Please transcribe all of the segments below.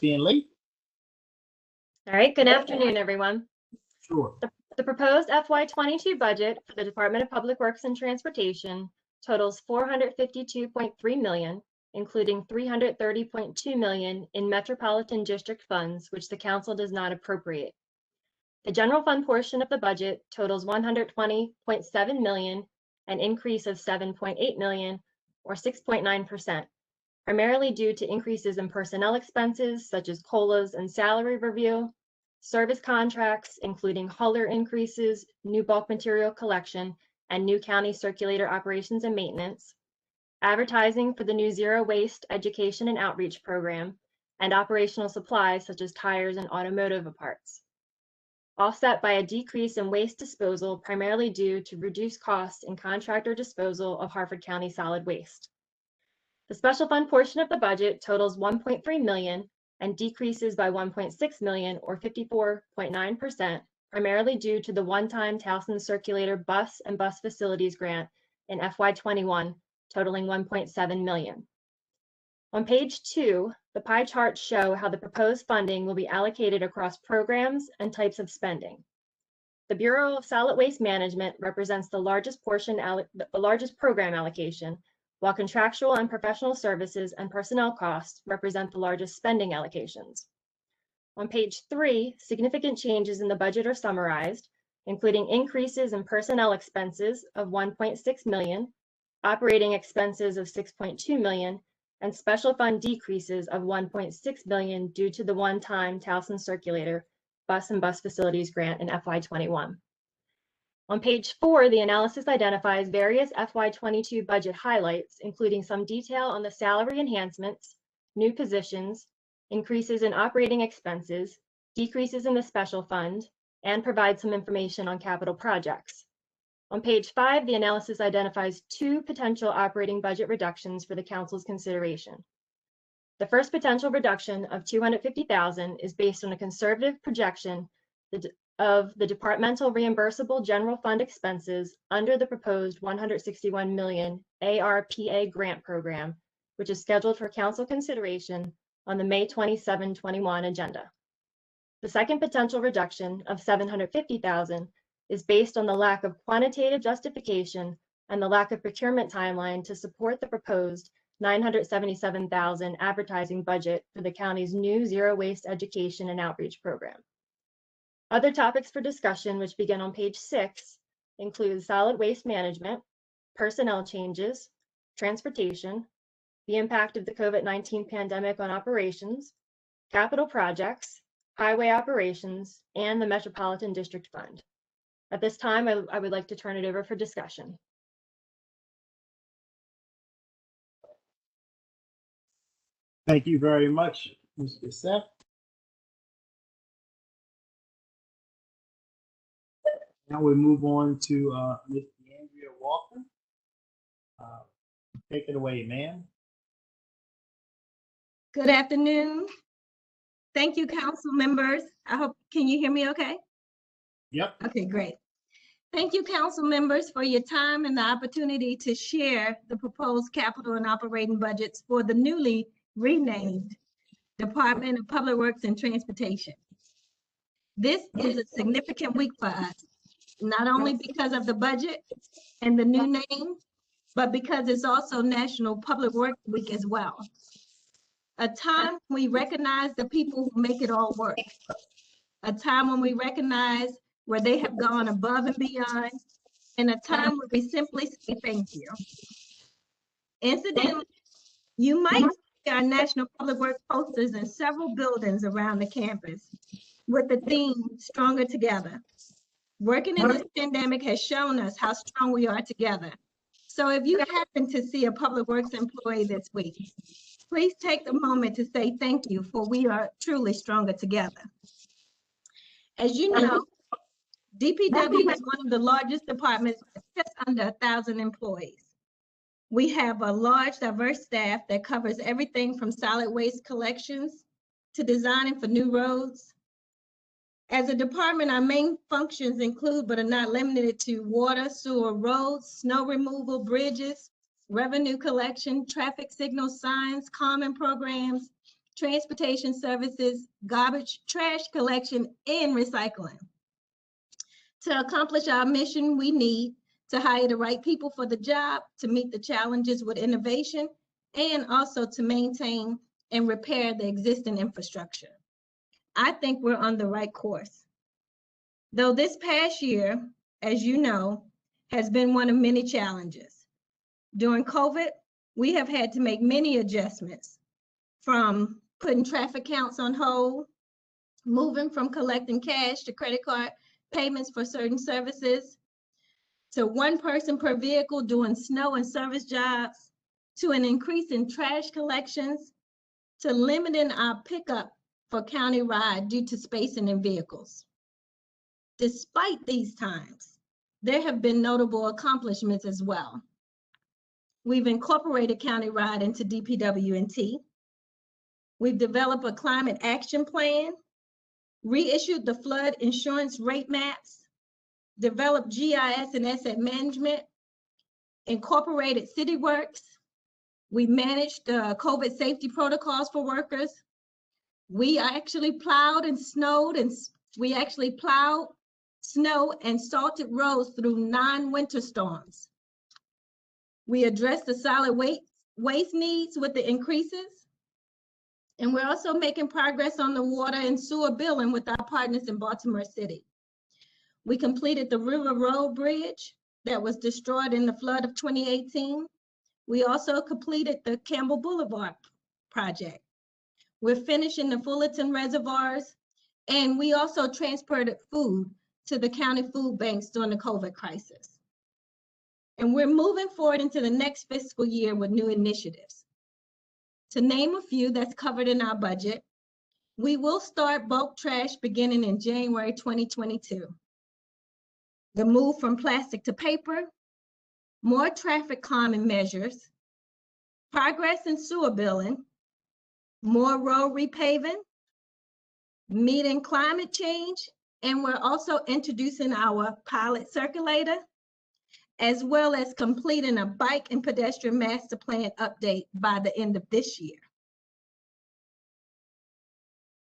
being late. All right, good afternoon, everyone. Sure. The proposed FY22 budget for the Department of Public Works and Transportation totals $452.3 million, including $330.2 million in Metropolitan District funds, which the Council does not appropriate. The general fund portion of the budget totals $120.7 million, an increase of $7.8 million, or 6.9%, primarily due to increases in personnel expenses such as COLAs and salary review, service contracts, including hauler increases, new bulk material collection, and new county circulator operations and maintenance, advertising for the new zero waste education and outreach program, and operational supplies such as tires and automotive parts, offset by a decrease in waste disposal primarily due to reduced costs in contractor disposal of Harford County solid waste. The special fund portion of the budget totals $1.3 million and decreases by $1.6 million, or 54.9%, primarily due to the one-time Towson Circulator bus and bus facilities grant in FY21, totaling $1.7 million. On page 2, the pie charts show how the proposed funding will be allocated across programs and types of spending. The Bureau of Solid Waste Management represents the largest program allocation, while contractual and professional services and personnel costs represent the largest spending allocations. On page 3, significant changes in the budget are summarized, including increases in personnel expenses of $1.6 million, operating expenses of $6.2 million, and special fund decreases of $1.6 million due to the one-time Towson Circulator bus and bus facilities grant in FY21. On page 4, the analysis identifies various FY22 budget highlights, including some detail on the salary enhancements, new positions, increases in operating expenses, decreases in the special fund, and provides some information on capital projects. On page 5, the analysis identifies 2 potential operating budget reductions for the Council's consideration. The first potential reduction of $250,000 is based on a conservative projection of the departmental reimbursable general fund expenses under the proposed $161 million ARPA grant program, which is scheduled for Council consideration on the May 27-21 agenda. The second potential reduction of $750,000 is based on the lack of quantitative justification and the lack of procurement timeline to support the proposed $977,000 advertising budget for the county's new zero waste education and outreach program. Other topics for discussion, which begin on page 6, include solid waste management, personnel changes, transportation, the impact of the COVID-19 pandemic on operations, capital projects, highway operations, and the Metropolitan District Fund. At this time, I would like to turn it over for discussion. Thank you very much, Ms. Bissett. Now we move on to Ms. Andrea Walker. Take it away, ma'am. Good afternoon. Thank you, council members. Can you hear me okay? Yep. Okay, great. Thank you, council members, for your time and the opportunity to share the proposed capital and operating budgets for the newly renamed Department of Public Works and Transportation. This is a significant week for us, not only because of the budget and the new name, but because it's also National Public Works Week as well. A time when we recognize the people who make it all work. A time when we recognize where they have gone above and beyond, and a time where we simply say thank you. Incidentally, you might see our National Public Works posters in several buildings around the campus with the theme, Stronger Together. Working in this pandemic has shown us how strong we are together. So if you happen to see a Public Works employee this week, please take the moment to say thank you, for we are truly stronger together. As you know, DPW is one of the largest departments with just under 1,000 employees. We have a large, diverse staff that covers everything from solid waste collections to designing for new roads. As a department, our main functions include, but are not limited to, water, sewer, roads, snow removal, bridges, revenue collection, traffic signal signs, common programs, transportation services, garbage, trash collection, and recycling. To accomplish our mission, we need to hire the right people for the job, to meet the challenges with innovation, and also to maintain and repair the existing infrastructure. I think we're on the right course. Though this past year, as you know, has been one of many challenges. During COVID, we have had to make many adjustments, from putting traffic counts on hold, moving from collecting cash to credit card payments for certain services, to one person per vehicle doing snow and service jobs, to an increase in trash collections, to limiting our pickup for county ride due to spacing in vehicles. Despite these times, there have been notable accomplishments as well. We've incorporated county ride into DPW&T. We've developed a climate action plan, reissued the flood insurance rate maps, developed GIS and asset management, incorporated CityWorks. We managed COVID safety protocols for workers. We actually plowed snow and salted roads through 9 winter storms. We addressed the solid waste needs with the increases. And we're also making progress on the water and sewer billing with our partners in Baltimore City. We completed the River Road Bridge that was destroyed in the flood of 2018. We also completed the Campbell Boulevard project. We're finishing the Fullerton reservoirs, and we also transported food to the county food banks during the COVID crisis. And we're moving forward into the next fiscal year with new initiatives. To name a few that's covered in our budget, we will start bulk trash beginning in January 2022. The move from plastic to paper, more traffic calming measures, progress in sewer billing, more road repaving, meeting climate change, and we're also introducing our pilot circulator, as well as completing a bike and pedestrian master plan update by the end of this year.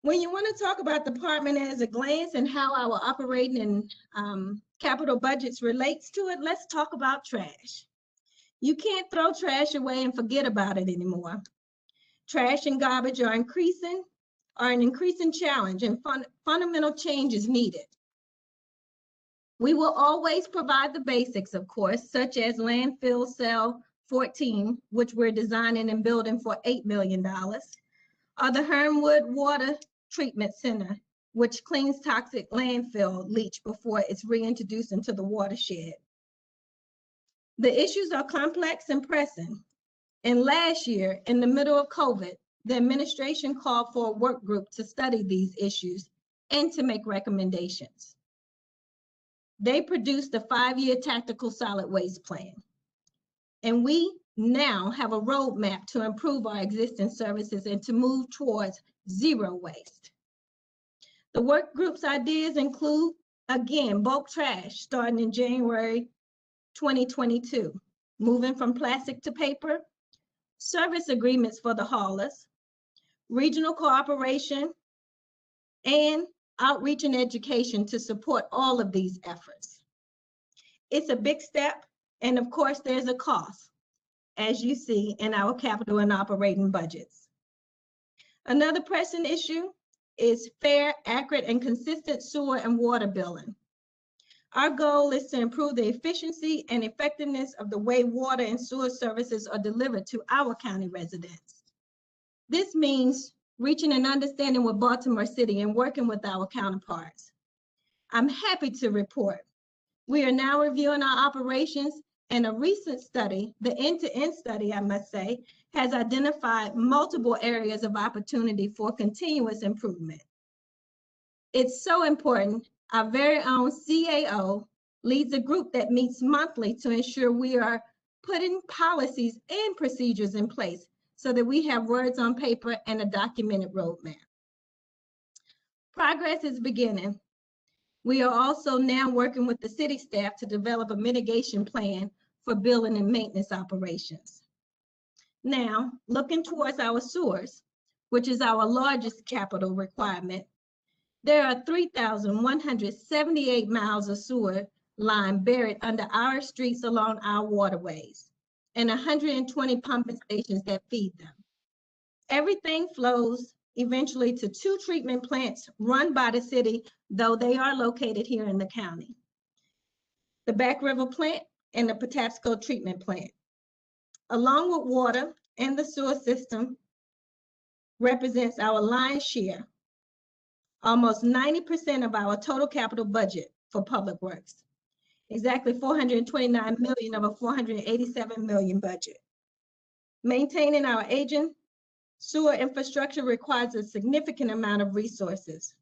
When you want to talk about the department as a glance and how our operating and capital budgets relates to it, let's talk about trash. You can't throw trash away and forget about it anymore. Trash and garbage are an increasing challenge, and fundamental change is needed. We will always provide the basics, of course, such as landfill cell 14, which we're designing and building for $8 million, or the Hernwood Water Treatment Center, which cleans toxic landfill leach before it's reintroduced into the watershed. The issues are complex and pressing. And last year, in the middle of COVID, the administration called for a work group to study these issues and to make recommendations. They produced a 5-year tactical solid waste plan. And we now have a roadmap to improve our existing services and to move towards zero waste. The work group's ideas include, again, bulk trash starting in January 2022, moving from plastic to paper, service agreements for the haulers, regional cooperation, and outreach and education to support all of these efforts. It's a big step, and of course, there's a cost, as you see in our capital and operating budgets. Another pressing issue is fair, accurate, and consistent sewer and water billing. Our goal is to improve the efficiency and effectiveness of the way water and sewer services are delivered to our county residents. This means reaching an understanding with Baltimore City and working with our counterparts. I'm happy to report we are now reviewing our operations, and a recent study, the end-to-end study, I must say, has identified multiple areas of opportunity for continuous improvement. It's so important. Our very own CAO leads a group that meets monthly to ensure we are putting policies and procedures in place so that we have words on paper and a documented roadmap. Progress is beginning. We are also now working with the city staff to develop a mitigation plan for building and maintenance operations. Now, looking towards our sewers, which is our largest capital requirement, there are 3,178 miles of sewer line buried under our streets along our waterways and 120 pumping stations that feed them. Everything flows eventually to 2 treatment plants run by the city, though they are located here in the county. The Back River plant and the Patapsco treatment plant. Along with water and the sewer system represents our lion's share, almost 90% of our total capital budget for public works. Exactly 429 million of a 487 million budget. Maintaining our aging sewer infrastructure requires a significant amount of resources.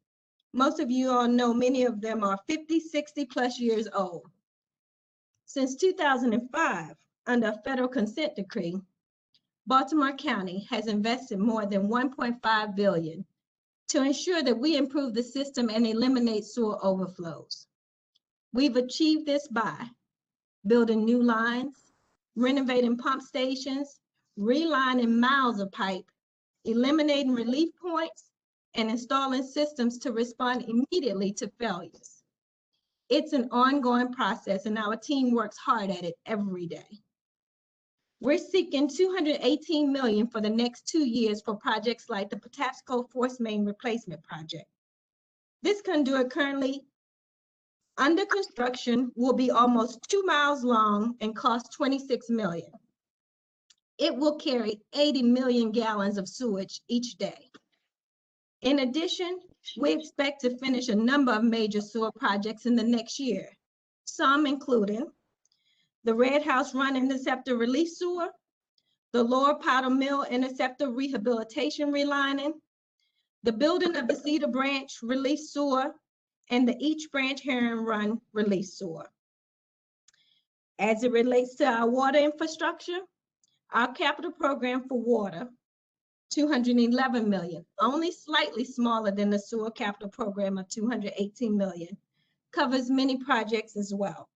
Most of you all know many of them are 50, 60 plus years old. Since 2005, under a federal consent decree, Baltimore County has invested more than 1.5 billion to ensure that we improve the system and eliminate sewer overflows. We've achieved this by building new lines, renovating pump stations, relining miles of pipe, eliminating relief points, and installing systems to respond immediately to failures. It's an ongoing process, and our team works hard at it every day. We're seeking 218 million for the next 2 years for projects like the Patapsco Force Main Replacement Project. This conduit currently under construction will be almost 2 miles long and cost 26 million. It will carry 80 million gallons of sewage each day. In addition, we expect to finish a number of major sewer projects in the next year, some including the Red House Run Interceptor Release Sewer, the Lower Powder Mill Interceptor Rehabilitation Relining, the building of the Cedar Branch Release Sewer, and the Each Branch Heron Run Release Sewer. As it relates to our water infrastructure, our capital program for water, 211 million, only slightly smaller than the sewer capital program of 218 million, covers many projects as well,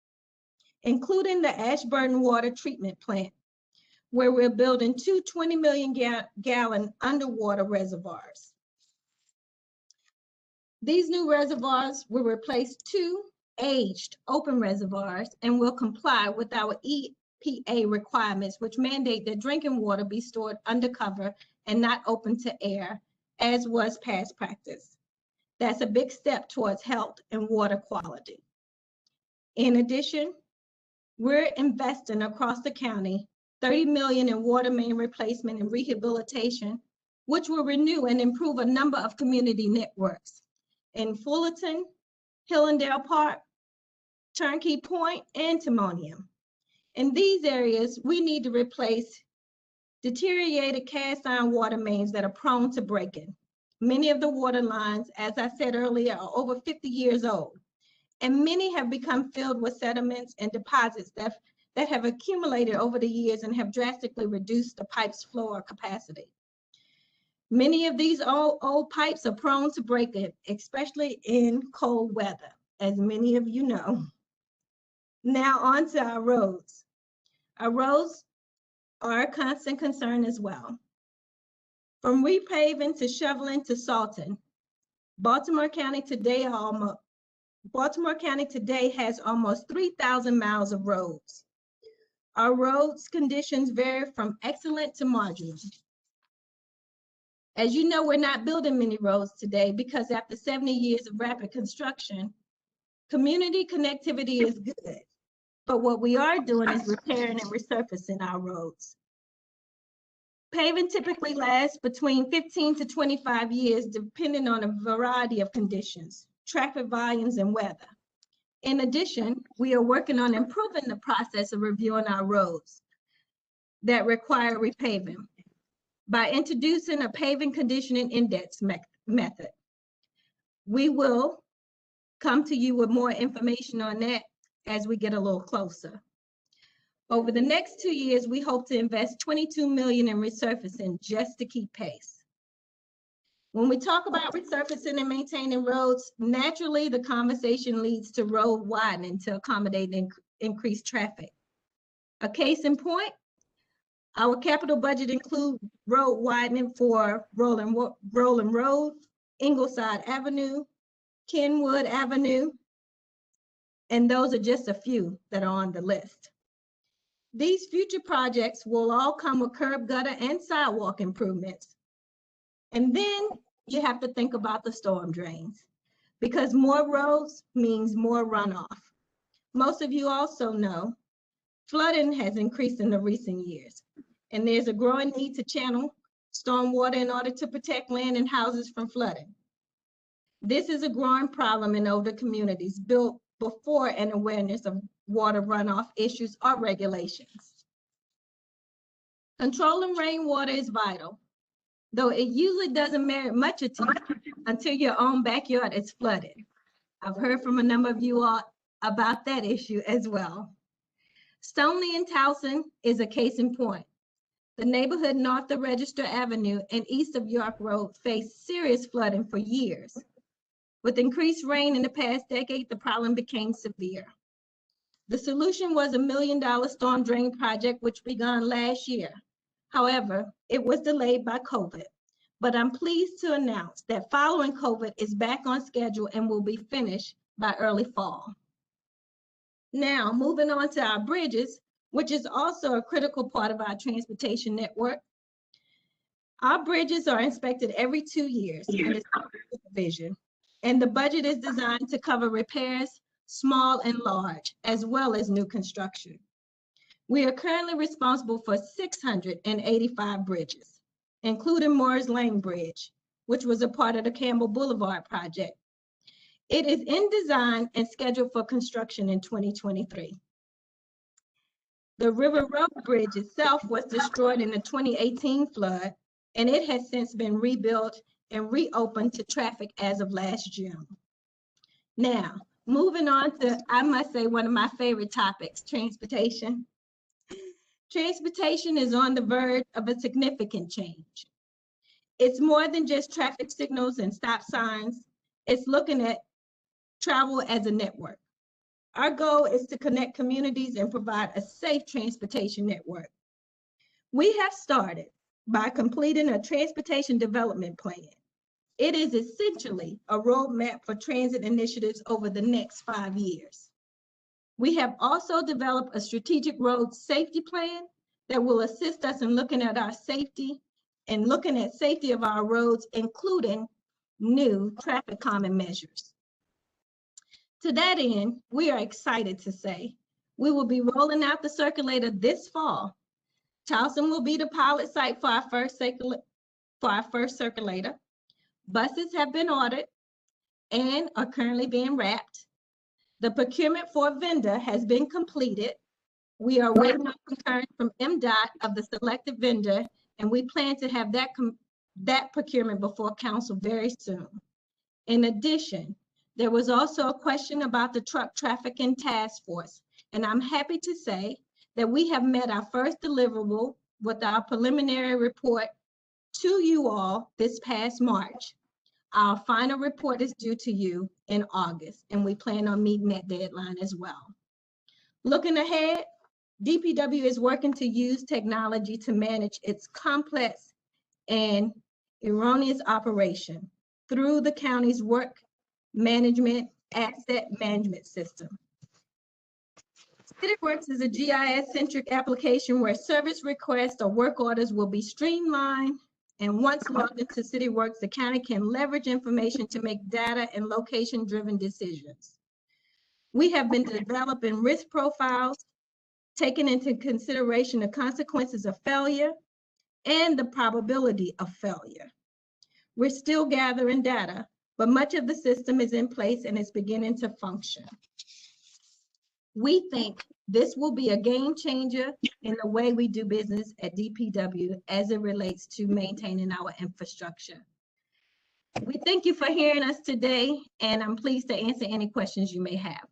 including the Ashburton Water Treatment Plant, where we're building 2 20 million gallon underwater reservoirs. These new reservoirs will replace 2 aged open reservoirs and will comply with our EPA requirements, which mandate that drinking water be stored undercover and not open to air, as was past practice. That's a big step towards health and water quality. In addition, we're investing across the county 30 million in water main replacement and rehabilitation, which will renew and improve a number of community networks in Fullerton, Hillendale Park, Turnkey Point, and Timonium. In these areas, we need to replace deteriorated cast iron water mains that are prone to breaking. Many of the water lines, as I said earlier, are over 50 years old, and many have become filled with sediments and deposits that have accumulated over the years and have drastically reduced the pipe's flow or capacity. Many of these old pipes are prone to breaking, especially in cold weather, as many of you know. Now on to our roads. Our roads are a constant concern as well. From repaving to shoveling to salting, Baltimore County today has almost 3,000 miles of roads. Our roads conditions vary from excellent to marginal. As you know, we're not building many roads today because after 70 years of rapid construction, community connectivity is good. But what we are doing is repairing and resurfacing our roads. Paving typically lasts between 15 to 25 years, depending on a variety of conditions, traffic volumes, and weather. In addition, we are working on improving the process of reviewing our roads that require repaving by introducing a paving conditioning index method. We will come to you with more information on that as we get a little closer. Over the next 2 years, we hope to invest 22 million in resurfacing just to keep pace. When we talk about resurfacing and maintaining roads, naturally the conversation leads to road widening to accommodate increased traffic. A case in point, Our capital budget include road widening for Roland Road, Ingleside Avenue, Kenwood Avenue, and those are just a few that are on the list. These future projects will all come with curb, gutter, and sidewalk improvements. And then you have to think about the storm drains, because more roads means more runoff. Most of you also know flooding has increased in the recent years, and there's a growing need to channel stormwater in order to protect land and houses from flooding. This is a growing problem in older communities built before an awareness of water runoff issues or regulations. Controlling rainwater is vital, though it usually doesn't merit much attention until your own backyard is flooded. I've heard from a number of you all about that issue as well. Stoneleigh and Towson is a case in point. The neighborhood north of Register Avenue and east of York Road faced serious flooding for years. With increased rain in the past decade, the problem became severe. The solution was $1 million storm drain project, which began last year. However, it was delayed by COVID, but I'm pleased to announce that following COVID is back on schedule and will be finished by early fall. Now, moving on to our bridges, which is also a critical part of our transportation network. Our bridges are inspected every 2 years and it's supervision, and the budget is designed to cover repairs, small and large, as well as new construction. We are currently responsible for 685 bridges, including Moore's Lane Bridge, which was a part of the Campbell Boulevard project. It is in design and scheduled for construction in 2023. The River Road Bridge itself was destroyed in the 2018 flood, and it has since been rebuilt and reopened to traffic as of last June. Now, moving on to, I must say, one of my favorite topics, transportation. Transportation is on the verge of a significant change. It's more than just traffic signals and stop signs. It's looking at travel as a network. Our goal is to connect communities and provide a safe transportation network. We have started by completing a transportation development plan. It is essentially a roadmap for transit initiatives over the next 5 years. We have also developed a strategic road safety plan that will assist us in looking at our safety and looking at safety of our roads, including new traffic calming measures. To that end, we are excited to say we will be rolling out the circulator this fall. Towson will be the pilot site for our first circulator. Buses have been ordered and are currently being wrapped. The procurement for a vendor has been completed. We are waiting on concurrence from MDOT of the selected vendor, and we plan to have that procurement before council very soon. In addition, there was also a question about the truck trafficking task force, and I'm happy to say that we have met our first deliverable with our preliminary report to you all this past March. Our final report is due to you in August, and we plan on meeting that deadline as well. Looking ahead, DPW is working to use technology to manage its complex and erroneous operation through the county's work management asset management system. CityWorks is a GIS-centric application where service requests or work orders will be streamlined, and once logged into CityWorks, the county can leverage information to make data and location-driven decisions. We have been developing risk profiles, taking into consideration the consequences of failure and the probability of failure. We're still gathering data, but much of the system is in place and is beginning to function. We think this will be a game changer in the way we do business at DPW as it relates to maintaining our infrastructure. We thank you for hearing us today, and I'm pleased to answer any questions you may have.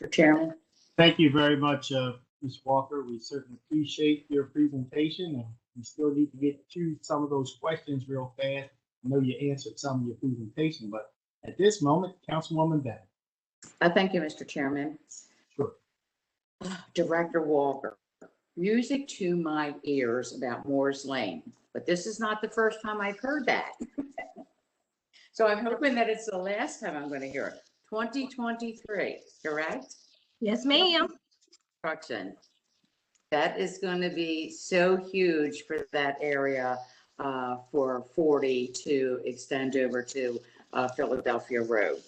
Mr. Chairman. Thank you very much, Ms. Walker. We certainly appreciate your presentation, and we still need to get to some of those questions real fast. I know you answered some of your presentation, but at this moment, Councilwoman Bennett. Thank you, Mr. Chairman. Sure. Director Walker, music to my ears about Moore's Lane, but this is not the first time I've heard that. So I'm hoping that it's the last time I'm going to hear it. 2023, correct? Yes, ma'am. Construction. That is going to be so huge for that area, for 40 to extend over to Philadelphia Road.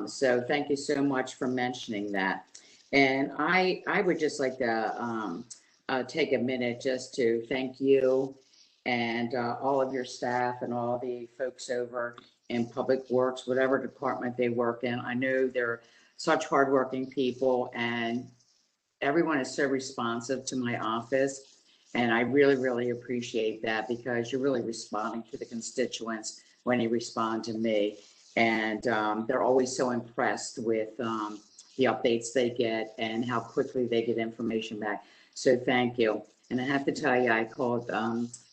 So thank you so much for mentioning that. And I would just like to take a minute just to thank you and all of your staff and all the folks over in Public Works, whatever department they work in. I know they're such hardworking people, and everyone is so responsive to my office. And I really, really appreciate that, because you're really responding to the constituents when you respond to me. And they're always so impressed with the updates they get and how quickly they get information back. So thank you. And I have to tell you, I called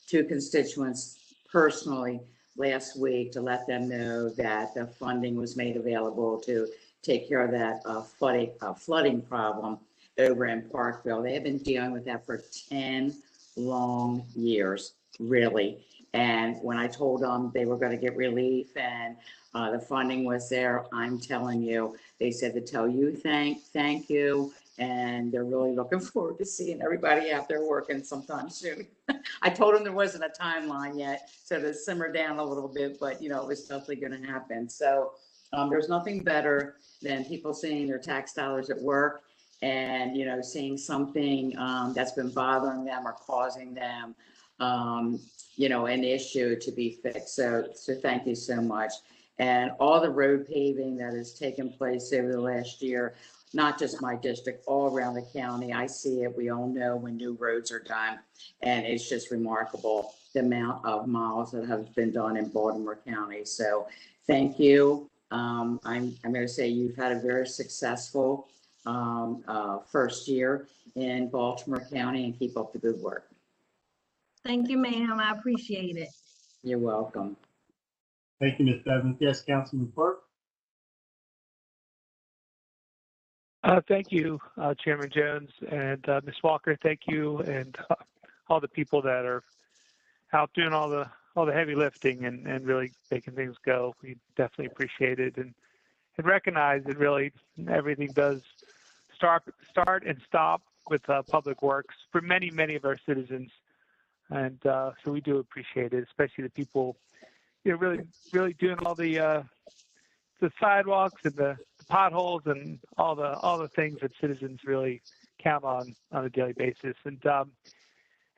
2 constituents personally last week to let them know that the funding was made available to take care of that flooding problem over in Parkville. They have been dealing with that for 10 long years, really. And when I told them they were going to get relief and the funding was there, I'm telling you, they said to tell you thank you. And they're really looking forward to seeing everybody out there working sometime soon. I told them there wasn't a timeline yet, so to simmer down a little bit, but it was definitely going to happen. So there's nothing better than people seeing their tax dollars at work and, seeing something that's been bothering them or causing them, an issue to be fixed. So thank you so much. And all the road paving that has taken place over the last year, not just my district, all around the county. I see it. We all know when new roads are done, and it's just remarkable the amount of miles that have been done in Baltimore County. So thank you. I'm going to say you've had a very successful first year in Baltimore County, and keep up the good work. Thank you, ma'am. I appreciate it. You're welcome. Thank you, Ms. Evans. Yes, Councilman Park. Thank you, Chairman Jones, and Ms. Walker. Thank you, and all the people that are out doing all the heavy lifting and really making things go. We definitely appreciate it and recognize that really everything does start and stop with Public Works for many of our citizens, and so we do appreciate it, especially the people really doing all the sidewalks and the potholes and all the things that citizens really count on a daily basis. And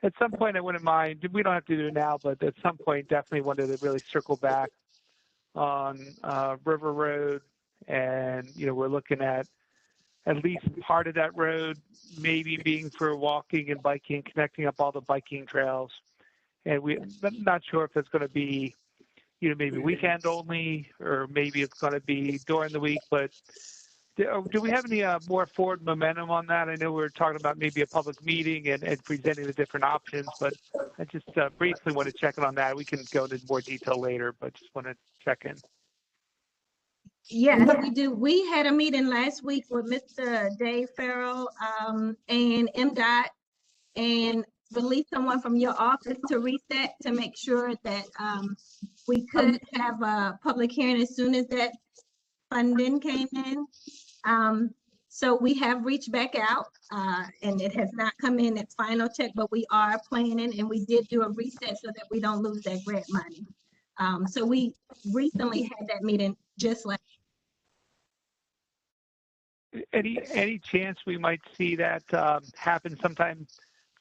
at some point, I wouldn't mind, we don't have to do it now, but at some point, definitely wanted to really circle back on River Road. And, we're looking at least part of that road, maybe being for walking and biking, connecting up all the biking trails. And I'm not sure if it's going to be, maybe weekend only, or maybe it's going to be during the week. But do we have any more forward momentum on that? I know we were talking about maybe a public meeting and presenting the different options, but I just briefly want to check in on that. We can go into more detail later, but just want to check in. Yes, we do. We had a meeting last week with Mr. Dave Farrell and MDOT, and released someone from your office to reset to make sure that we could have a public hearing as soon as that funding came in. So we have reached back out and it has not come in at final check, but we are planning, and we did do a reset so that we don't lose that grant money. So we recently had that meeting just like. Any chance we might see that happen sometime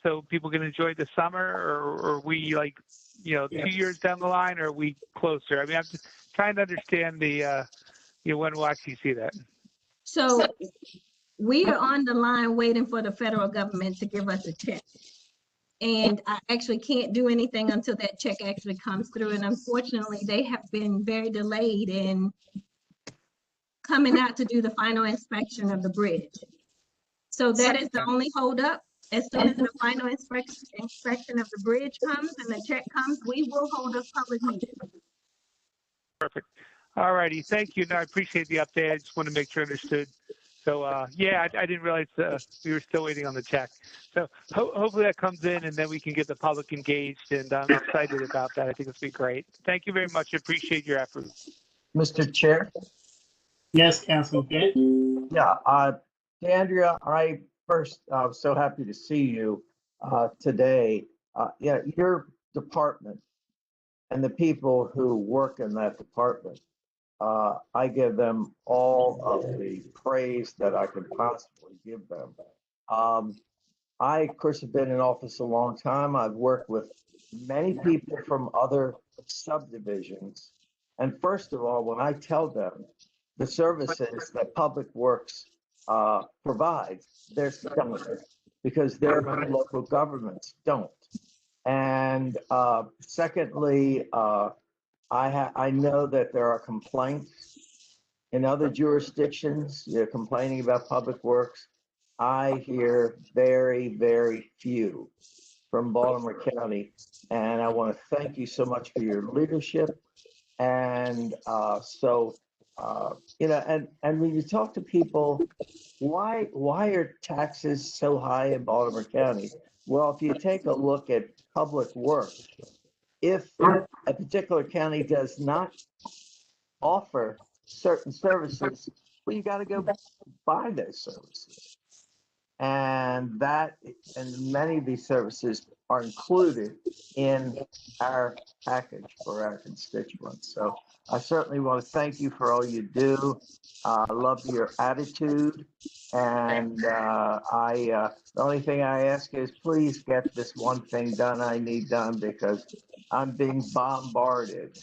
so people can enjoy the summer, or are we 2 years down the line, or are we closer? I mean, I'm just trying to understand the, when we'll actually see that. So we are on the line waiting for the federal government to give us a check. And I actually can't do anything until that check actually comes through. And unfortunately, they have been very delayed in coming out to do the final inspection of the bridge. So that is the only holdup. As soon as the final inspection of the bridge comes and the check comes, we will hold a public meeting. Perfect. All righty. Thank you. No, I appreciate the update. I just want to make sure I understood. So, yeah, I didn't realize we were still waiting on the check. So hopefully that comes in and then we can get the public engaged, and I'm excited about that. I think it's been great. Thank you very much. I appreciate your effort. Mr. Chair? Yes, Councilman Kent? Yeah, DeAndrea, I first, was so happy to see you today. Yeah, your department and the people who work in that department, I give them all of the praise that I can possibly give them. I, of course, have been in office a long time. I've worked with many people from other subdivisions. And first of all, when I tell them the services that Public Works provides, they're stunned because their local governments don't. And secondly, I know that there are complaints in other jurisdictions. They're complaining about Public Works. I hear very, very few from Baltimore County. And I want to thank you so much for your leadership. And you know, and when you talk to people, why are taxes so high in Baltimore County? Well, if you take a look at Public Works, if a particular county does not offer certain services, well, you got to go buy those services. And many of these services are included in our package for our constituents. So I certainly want to thank you for all you do. I love your attitude. And the only thing I ask is please get this one thing done I need done, because I'm being bombarded.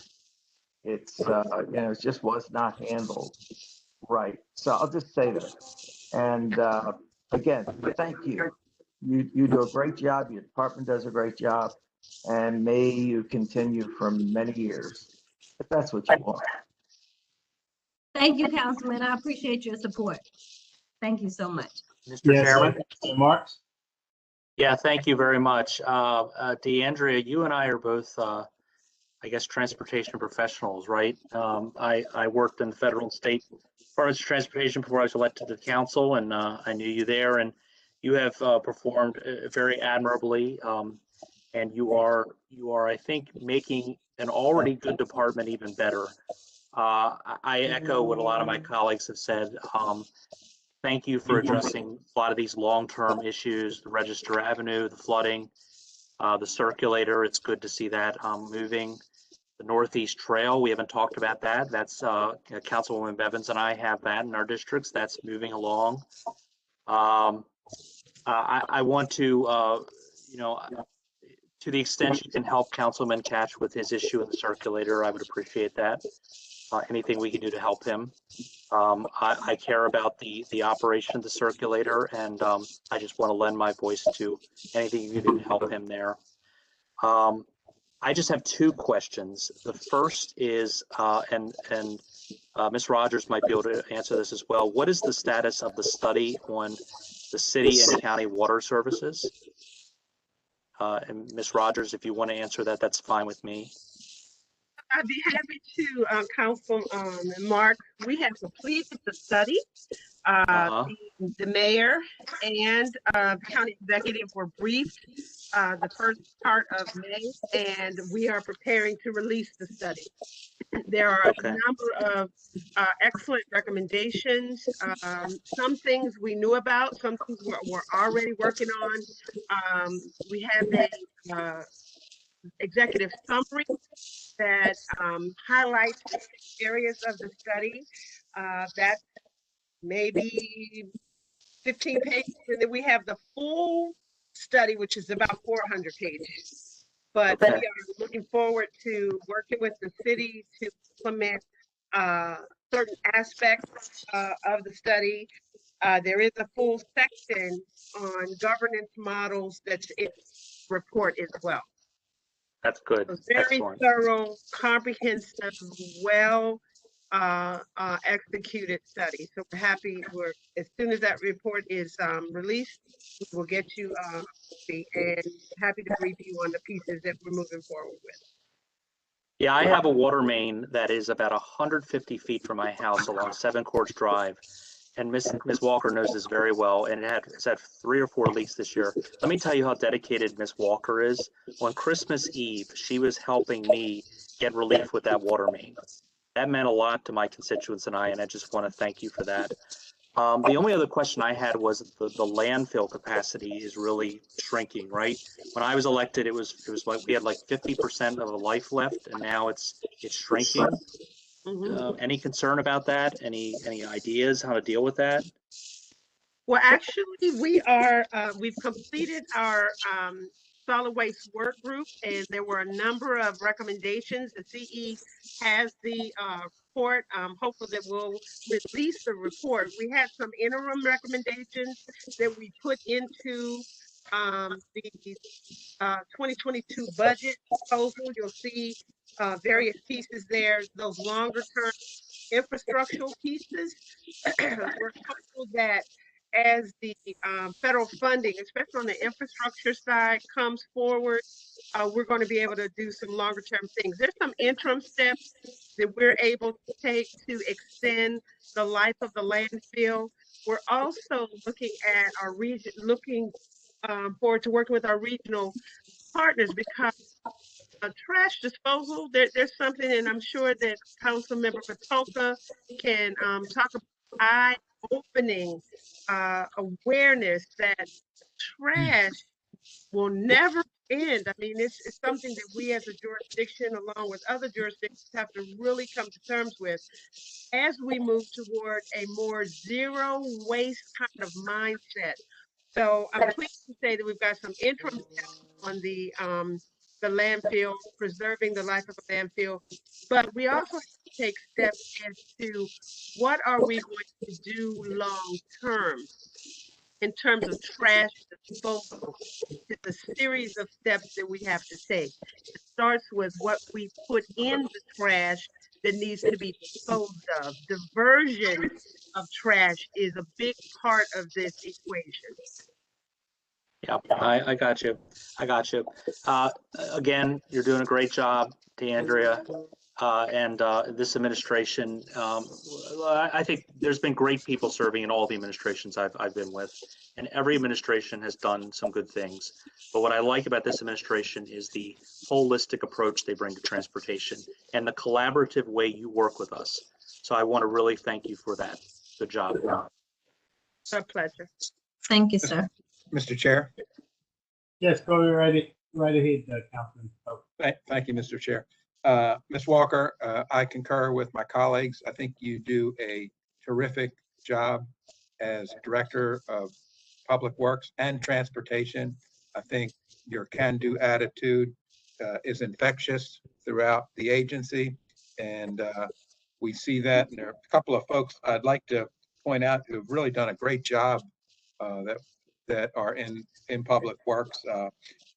It's, you know, it just was not handled right. So I'll just say that. And again, thank you. You do a great job. Your department does a great job. And may you continue for many years, if that's what you want. Thank you, Councilman. I appreciate your support. Thank you so much. Mr. Yes, Chairman? Councilman Marks? Yeah, thank you very much. DeAndrea, you and I are both, I guess, transportation professionals, right? I worked in the federal and state Departments of Transportation before I was elected to the council, and I knew you there, and you have performed very admirably. And you are, I think, making an already good department even better. I echo what a lot of my colleagues have said. Thank you for addressing a lot of these long-term issues, the Register Avenue, the flooding, the circulator. It's good to see that moving. The Northeast Trail, we haven't talked about that. That's Councilwoman Bevins and I have that in our districts. That's moving along. I want to, you know, to the extent you can help Councilman Catch with his issue in the circulator, I would appreciate that. Anything we can do to help him. I care about the operation of the circulator, and I just want to lend my voice to anything you can do to help him there. I just have two questions. The first is, and Ms. Rogers might be able to answer this as well. What is the status of the study on the city and county water services? And Ms. Rogers, if you want to answer that, that's fine with me. I'd be happy to, Councilman Mark. We have completed the study. The mayor and the county executive were briefed the first part of May, and we are preparing to release the study. There are a number of excellent recommendations. Some things we knew about, some things we're already working on. We have a executive summary that highlights areas of the study that maybe 15 pages, and then we have the full study, which is about 400 pages. But we are looking forward to working with the city to implement certain aspects of the study. There is a full section on governance models that's in the report as well. That's good. Very thorough, comprehensive, well executed study. So we're happy. As soon as that report is released, we'll get you and happy to brief you on the pieces that we're moving forward with. Yeah, I have a water main that is about 150 feet from my house along Seven Courts Drive. And Miss Walker knows this very well, and it's had 3 or 4 leaks this year. Let me tell you how dedicated Miss Walker is. On Christmas Eve, she was helping me get relief with that water main. That meant a lot to my constituents and I just want to thank you for that. The only other question I had was the landfill capacity is really shrinking, right? When I was elected, it was like we had like 50% of the life left, and now it's shrinking. Any concern about that? Any ideas how to deal with that? Well, actually, we've completed our solid waste work group, and there were a number of recommendations. The CE has the report. Hopefully that we'll release the report. We had some interim recommendations that we put into the 2022 budget proposal. You'll see various pieces there, those longer term infrastructural pieces. We're hopeful that as the federal funding, especially on the infrastructure side, comes forward, we're going to be able to do some longer term things. There's some interim steps that we're able to take to extend the life of the landfill. We're also looking at our region, looking forward to working with our regional partners, because trash disposal, there's something, and I'm sure that Councilmember Patoka can talk about eye-opening awareness that trash will never end. I mean, it's something that we as a jurisdiction, along with other jurisdictions, have to really come to terms with as we move toward a more zero waste kind of mindset. So I'm pleased to say that we've got some interim steps on the landfill, preserving the life of the landfill, but we also have to take steps as to what are we going to do long term in terms of trash disposal. It's a series of steps that we have to take. It starts with what we put in the trash that needs to be disposed of. Diversion of trash is a big part of this equation. Yeah, I got you. I got you. Again, you're doing a great job, DeAndrea, and this administration. I think there's been great people serving in all the administrations I've been with, and every administration has done some good things. But what I like about this administration is the holistic approach they bring to transportation and the collaborative way you work with us. So I want to really thank you for that. Good job. A pleasure. Thank you, sir. Mr. Chair. Yes, go right ahead, Councilman. Thank you, Mr. Chair. Ms. Walker, I concur with my colleagues. I think you do a terrific job as Director of Public Works and Transportation. I think your can-do attitude is infectious throughout the agency, and we see that. And there are a couple of folks I'd like to point out who have really done a great job that are in Public Works.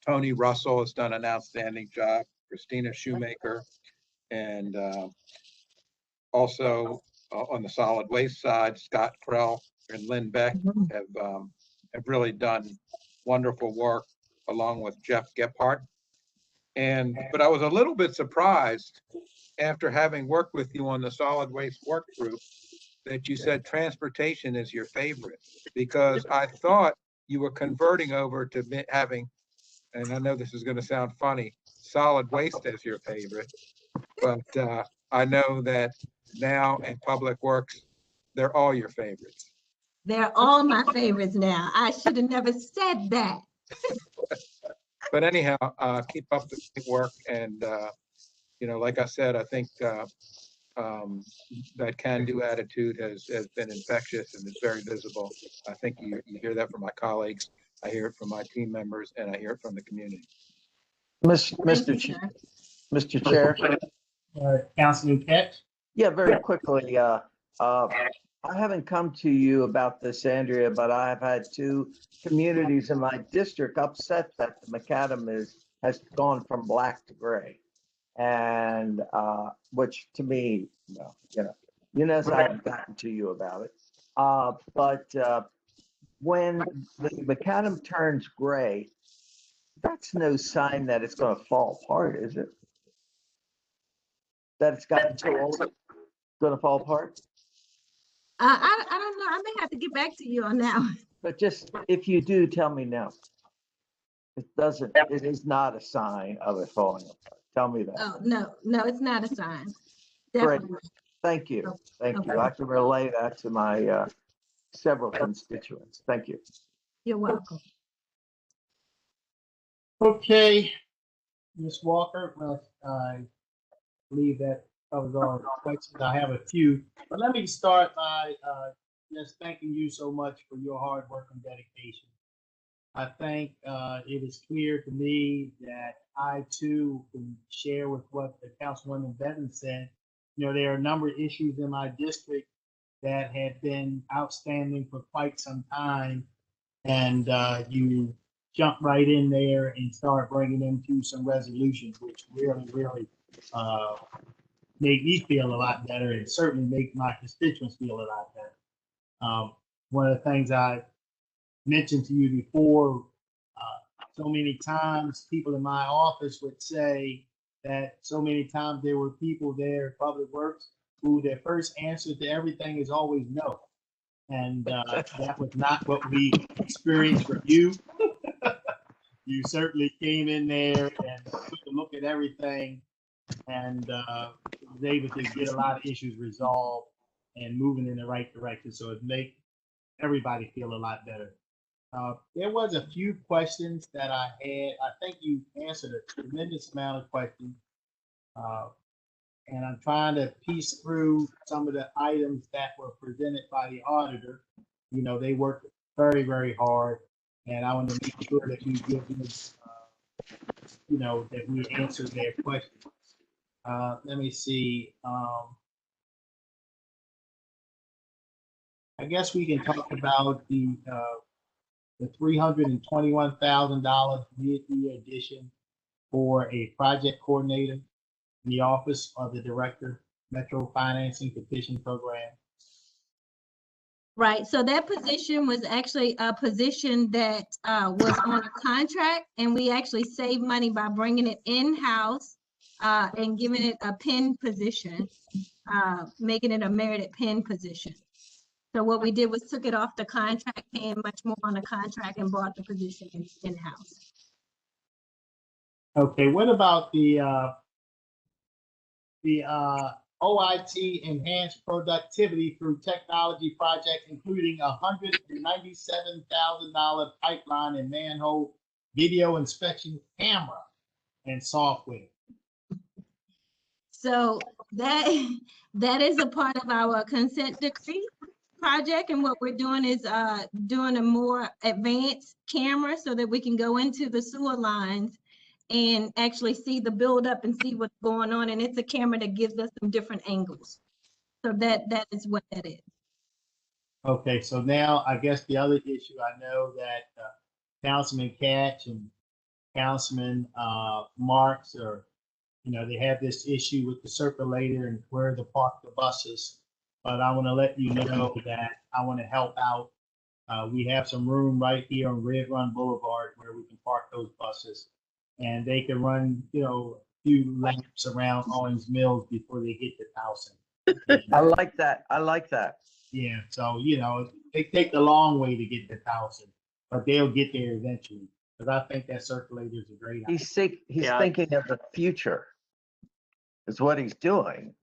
Tony Russell has done an outstanding job. Christina Shoemaker, and also on the solid waste side, Scott Krell and Lynn Beck have really done wonderful work, along with Jeff Gephardt. But I was a little bit surprised after having worked with you on the solid waste work group that you said transportation is your favorite, because I thought you were converting over to having, and I know this is going to sound funny, solid waste as your favorite, but I know that now in Public Works, they're all your favorites. They're all my favorites now. I should have never said that. But anyhow, keep up the good work, and like I said, I think that can-do attitude has been infectious and is very visible. I think you hear that from my colleagues, I hear it from my team members, and I hear it from the community. Mr. Chair. Councilman Katz? Yeah, very quickly. I haven't come to you about this, Andrea, but I've had 2 communities in my district upset that the macadam has gone from black to gray, and which to me, I haven't gotten to you about it. But when the macadam turns gray, that's no sign that it's going to fall apart, is it? that it's gotten so old, it's gonna fall apart? I don't know. I may have to get back to you on that one. But just, if you do, tell me now. It is not a sign of it falling apart. Tell me that. Oh, no, it's not a sign. Great. Definitely. Thank you. Thank you. I can relay that to my several constituents. Thank you. You're welcome. Okay, Ms. Walker, well, I believe that covers all the questions. I have a few, but let me start by just thanking you so much for your hard work and dedication. I think it is clear to me that I too can share with what the Councilwoman Benton said. You know, there are a number of issues in my district that had been outstanding for quite some time, and you jump right in there and start bringing them to some resolutions, which really made me feel a lot better, and certainly make my constituents feel a lot better. One of the things I mentioned to you before, so many times people in my office would say that so many times there were people there at Public Works who their first answer to everything is always no. And that was not what we experienced from you. You certainly came in there and took a look at everything and was able to get a lot of issues resolved and moving in the right direction. So it made everybody feel a lot better. There was a few questions that I had. I think you answered a tremendous amount of questions. And I'm trying to piece through some of the items that were presented by the auditor. You know, they worked very hard, and I want to make sure that we give them, you know, that we answer their questions. Let me see. I guess we can talk about the $321,000 mid-year addition for a project coordinator in the Office of the Director, Metro Financing Petition Program. Right, so that position was actually a position that was on a contract, and we actually saved money by bringing it in-house and giving it a PIN position, making it a merited PIN position. So what we did was took it off the contract, paying much more on the contract, and brought the position in-house. Okay, what about the OIT enhanced productivity through technology project, including $197,000 pipeline and manhole video inspection camera and software? So that is a part of our consent decree project, and what we're doing is doing a more advanced camera so that we can go into the sewer lines and actually see the buildup and see what's going on. And it's a camera that gives us some different angles. So that is what that is. Okay, so now I guess the other issue, I know that Councilman Catch and Councilman Marks are, you know, they have this issue with the circulator and where to park the buses. But I want to let you know that I want to help out. We have some room right here on Red Run Boulevard where we can park those buses, and they can run, you know, a few laps around Owens Mills before they get to Towson. I like that. I like that. Yeah, so, you know, they take the long way to get to Towson, but they'll get there eventually. Because I think that circulator is a great idea. He's Yeah. thinking of the future is what he's doing.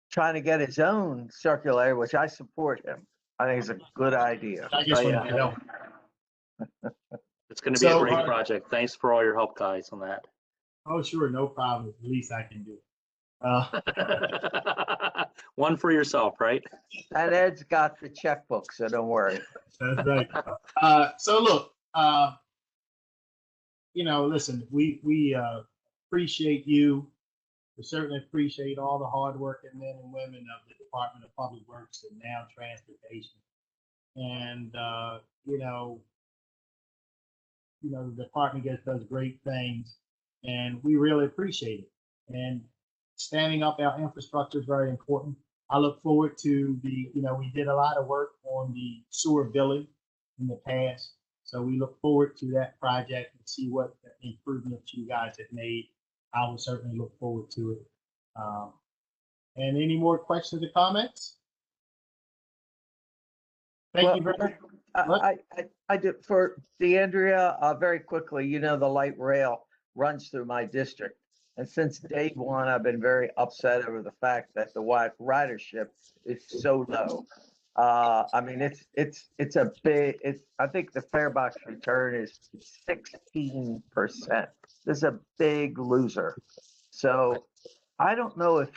Trying to get his own circulator, which I support him. I think it's a good idea. I just Oh, want to yeah. help. It's going to be a So, great project. Thanks for all your help, guys, on that. Oh, sure, no problem. At least I can do it. One for yourself, right? And Ed's got the checkbook, so don't worry. That's right. So look, you know, listen, we appreciate you. We certainly appreciate all the hardworking men and women of the Department of Public Works and now Transportation. And you know, the department does great things, and we really appreciate it. And standing up our infrastructure is very important. I look forward to we did a lot of work on the sewer billing in the past. So we look forward to that project and see what improvements you guys have made. I will certainly look forward to it. And any more questions or comments? Thank you very much. I do, for DeAndrea, very quickly, you know, the light rail runs through my district. And since day one, I've been very upset over the fact that the ridership is so low. I mean, it's a big, I think the fare box return is 16%. This is a big loser. So I don't know if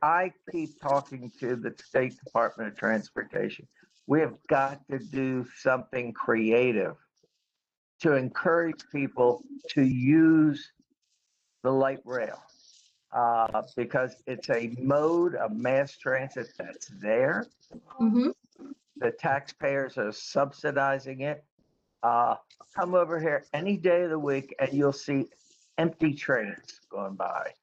I keep talking to the State Department of Transportation. We have got to do something creative to encourage people to use the light rail because it's a mode of mass transit that's there. Mhm. The taxpayers are subsidizing it. Come over here any day of the week and you'll see empty trains going by.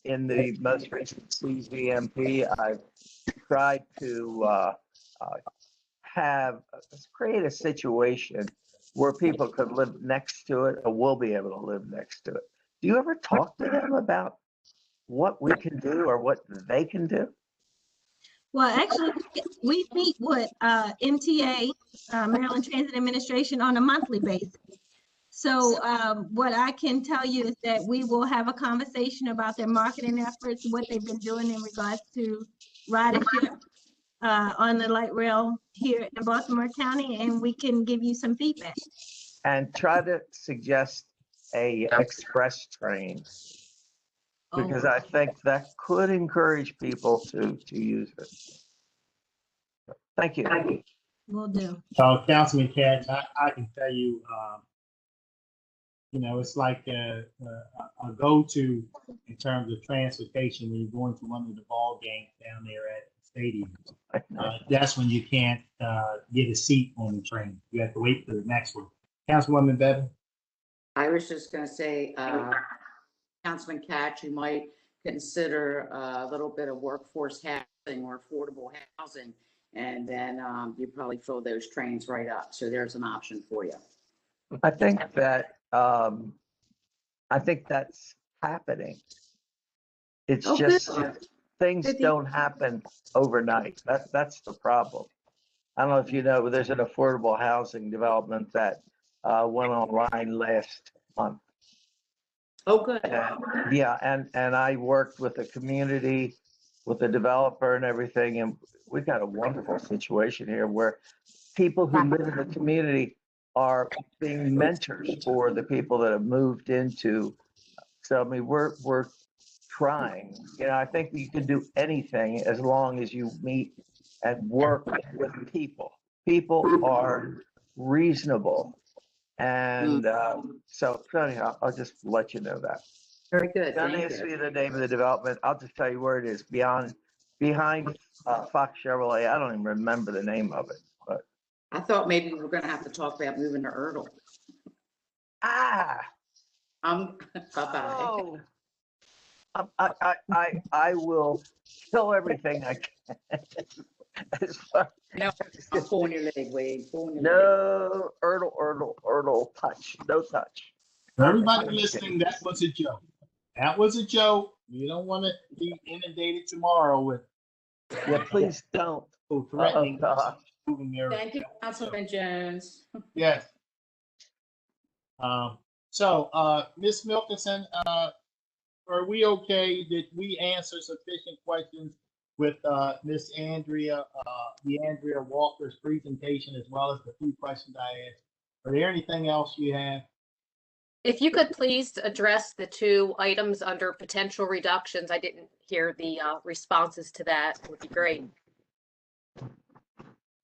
In the most recent CZMP, I've tried to create a situation where people could live next to it or will be able to live next to it. Do you ever talk to them about what we can do or what they can do? Well, actually, we meet with MTA, Maryland Transit Administration, on a monthly basis. So what I can tell you is that we will have a conversation about their marketing efforts, what they've been doing in regards to ridership on the light rail here in Baltimore County, and we can give you some feedback. And try to suggest a express train, because I think that could encourage people to use it. Thank you. Will do. Councilman Katz, I can tell you, you know, it's like a go-to in terms of transportation when you're going to one of the ball games down there at the stadium. That's when you can't get a seat on the train. You have to wait for the next one. Councilwoman Bevan? I was just gonna say, Councilman Katz, you might consider a little bit of workforce housing or affordable housing, and then you probably fill those trains right up. So there's an option for you. I think that's happening. It's Oh, just good. things don't happen overnight. That's the problem. I don't know if you know, there's an affordable housing development that went online last month. Oh, good. Yeah, and I worked with the community, with the developer and everything, and we've got a wonderful situation here where people who live in the community are being mentors for the people that have moved into. So I mean, we're trying. You know, I think you can do anything as long as you meet and work with people. People are reasonable, and so anyhow, I'll just let you know that. Very good. Don't Thank ask you. me the name of the development. I'll just tell you where it is. Behind Fox Chevrolet. I don't even remember the name of it, but I thought maybe we were gonna have to talk about moving to Erdel. Bye-bye. Oh. I will kill everything I can. As far No, I'm pulling your leg, Wade. Pulling your leg. no, Erdel, touch, no touch. For everybody listening, that was a joke. That was a joke. You don't want to be inundated tomorrow with Yeah, please don't. threatening. Oh, moving their- Thank you, Councilman Jones. Yes. Ms. Milkinson, are we okay? Did we answer sufficient questions with Ms. DeAndrea Walker's presentation, as well as the few questions I asked? Are there anything else you have? If you could please address the two items under potential reductions. I didn't hear the responses to that. It would be great.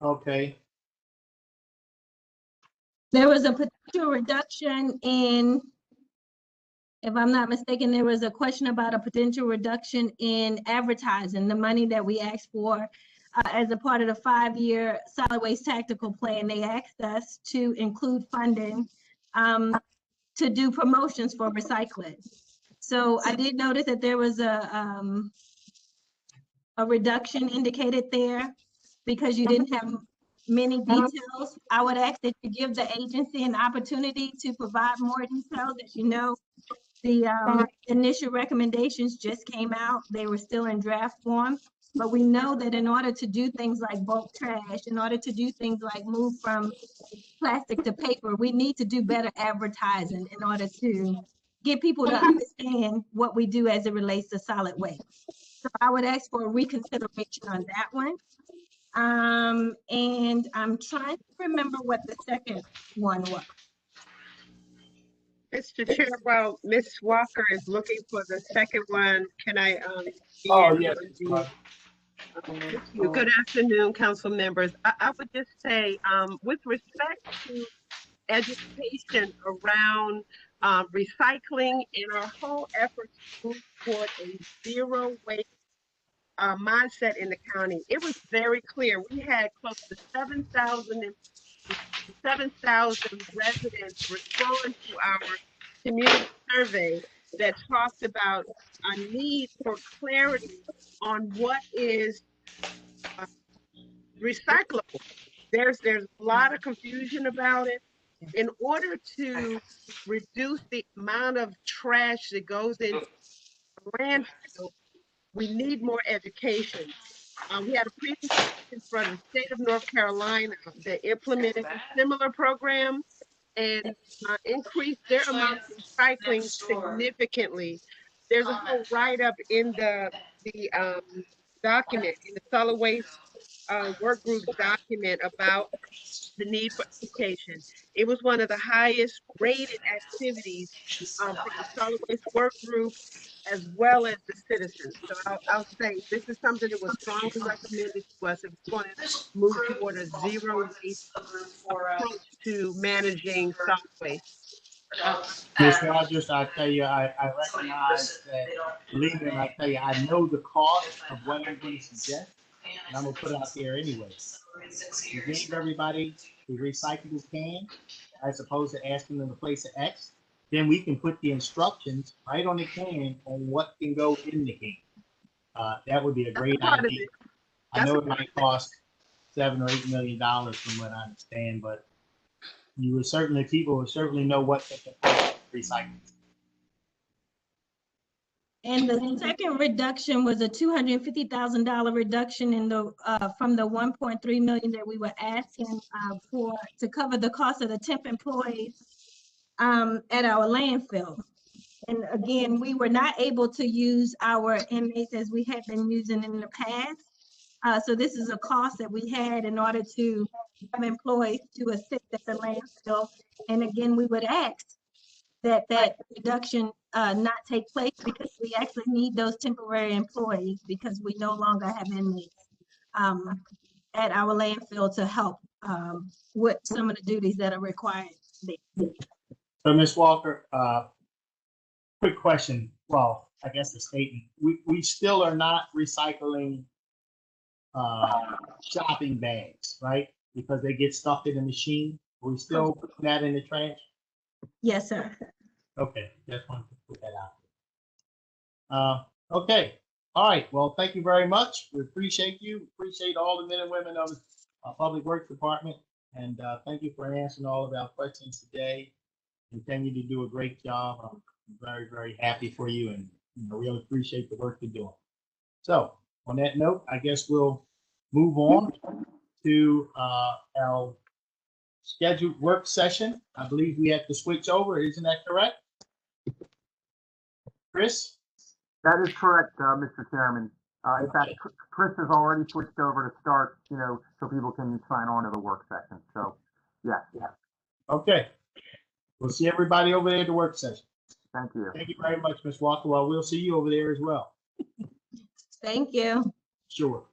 Okay. There was a potential reduction in, if I'm not mistaken, there was a question about a potential reduction in advertising, the money that we asked for as a part of the 5-year solid waste tactical plan. They asked us to include funding to do promotions for recycling. So I did notice that there was a reduction indicated there because you didn't have many details. I would ask that you give the agency an opportunity to provide more details. As you know, The initial recommendations just came out. They were still in draft form. But we know that in order to do things like bulk trash, in order to do things like move from plastic to paper, we need to do better advertising in order to get people to understand what we do as it relates to solid waste. So I would ask for a reconsideration on that one. And I'm trying to remember what the second one was. Mr. Chair, while Ms. Walker is looking for the second one, can I, Oh, yes. thank you. Good afternoon, council members. I would just say, with respect to education around recycling and our whole effort to move toward a zero waste mindset in the county, it was very clear. We had close to 7,000 residents respond to our community survey that talked about a need for clarity on what is recyclable. There's a lot of confusion about it. In order to reduce the amount of trash that goes into landfill, we need more education. We had a presentation from the state of North Carolina that implemented a similar program and increased their amount of recycling significantly. There's a whole write-up in the document, in the solid waste work group document about the need for education. It was one of the highest rated activities from the solid waste work group as well as the citizens. So I'll say this is something that was strongly recommended to us if we want to move toward a zero waste approach to managing solid waste. Ms. Rogers, I tell you, I recognize that, believe me, I tell you, I know the cost of what I'm going to suggest, and I'm going to put it out there anyway. You gave everybody a recyclable can, as opposed to asking them to place an X, then we can put the instructions right on the can on what can go in the can. That would be a great idea. I know it might cost $7 or $8 million from what I understand, but you would certainly, people would certainly know what they can put recycling. And the second reduction was a $250,000 reduction in the from the 1.3 million that we were asking for to cover the cost of the temp employees at our landfill. And again, we were not able to use our inmates as we had been using in the past. So this is a cost that we had in order to have employees to assist at the landfill. And again, we would ask that reduction not take place because we actually need those temporary employees because we no longer have inmates at our landfill to help with some of the duties that are required there. So, Ms. Walker, quick question. Well, I guess the statement. We still are not recycling shopping bags, right? Because they get stuck in the machine. Are we still putting that in the trash? Yes, sir. Okay, just wanted to put that out. Okay, all right. Well, thank you very much. We appreciate you. Appreciate all the men and women of the Public Works Department, and thank you for answering all of our questions today. Continue to do a great job. I'm very, very happy for you, and really appreciate the work you're doing. So, on that note, I guess we'll move on to our scheduled work session. I believe we have to switch over. Isn't that correct? Chris? That is correct, Mr. Chairman. In fact, Chris has already switched over to start, so people can sign on to the work session. So, yeah. Okay. We'll see everybody over there at the work session. Thank you. Thank you very much, Ms. Walker. Well, we'll see you over there as well. Thank you. Sure.